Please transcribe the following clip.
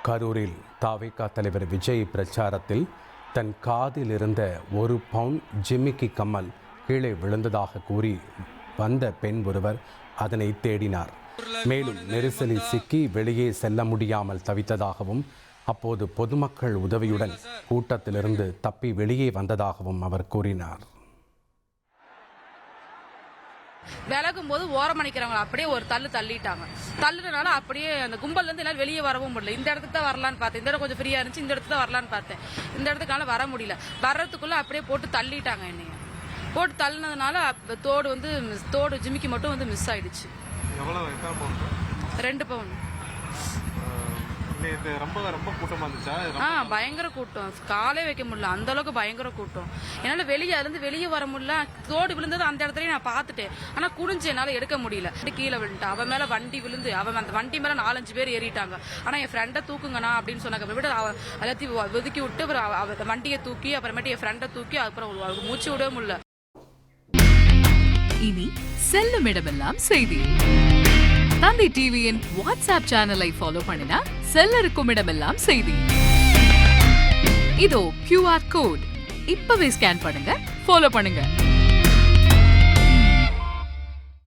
கரூரில் தாவேகா தலைவர் விஜய் பிரச்சாரத்தில் தன் காதில் இருந்த 1 பவுன் ஜிமிக்கி கம்மல் கீழே விழுந்ததாக கூறி வந்த பெண் ஒருவர் அதனை தேடினார். மேலும் நெரிசலில் சிக்கி வெளியே செல்ல முடியாமல் தவித்ததாகவும் அப்போது பொதுமக்கள் உதவியுடன் கூட்டத்திலிருந்து தப்பி வெளியே வந்ததாகவும் அவர் கூறினார். விலகும் போது ஓரம் அணிக்கிறவங்க அப்படியே ஒரு தள்ளிட்டாங்க. தள்ளுறதுனால அப்படியே அந்த கும்பல்ல இருந்து எல்லாரும் வெளியே வரவும் முடியல. இந்த இடத்துக்கு தான் வரலான்னு பார்த்தேன். இந்த இடம் கொஞ்சம் ஃப்ரீயா இருந்துச்சு. இந்த இடத்துக்கு தான் வரலான்னு பார்த்தேன். இந்த இடத்துக்கான வர முடியல. வர்றதுக்குள்ள அப்படியே போட்டு தள்ளிட்டாங்க. என்னைய போட்டு தள்ளினதுனால தோடு ஜிமிக்கி மட்டும் மிஸ் ஆயிடுச்சு. 2 பவுன். ரொம்ப கூட்டமா இருந்துச்சா? பயங்கர கூட்டம். காலே வைக்க முடியல, அந்த அளவுக்கு பயங்கர கூட்டம். என்னால வெளியே வர முடியல. தோடு விழுந்தது அந்த இடத்துலயே நான் பாத்துட்டேன். ஆனா குடிஞ்சு என்னால எடுக்க முடியல. கீழே விழுந்துட்டா. அவன் மேல வண்டி விழுந்து அந்த வண்டி மேல 4-5 பேர் ஏறிட்டாங்க. ஆனா என் ஃப்ரெண்டை தூக்குங்கண்ணா அப்படின்னு சொன்னாங்க. விட எல்லாத்தையும் ஒதுக்கி விட்டு வண்டியை தூக்கி அப்புறமேட்டு என் ஃப்ரெண்டை தூக்கி அப்புறம் மூச்சு விடவே முடியல. இனி செல்லும் இடமெல்லாம் செய்தி. தந்தி டிவியின் வாட்ஸ்அப் சேனலை ஃபாலோ பண்ணினா செல்ல இருக்கும் இடமெல்லாம் செய்தி. இதோ QR கோட் இப்பவே ஸ்கேன் பண்ணுங்க, ஃபாலோ பண்ணுங்க.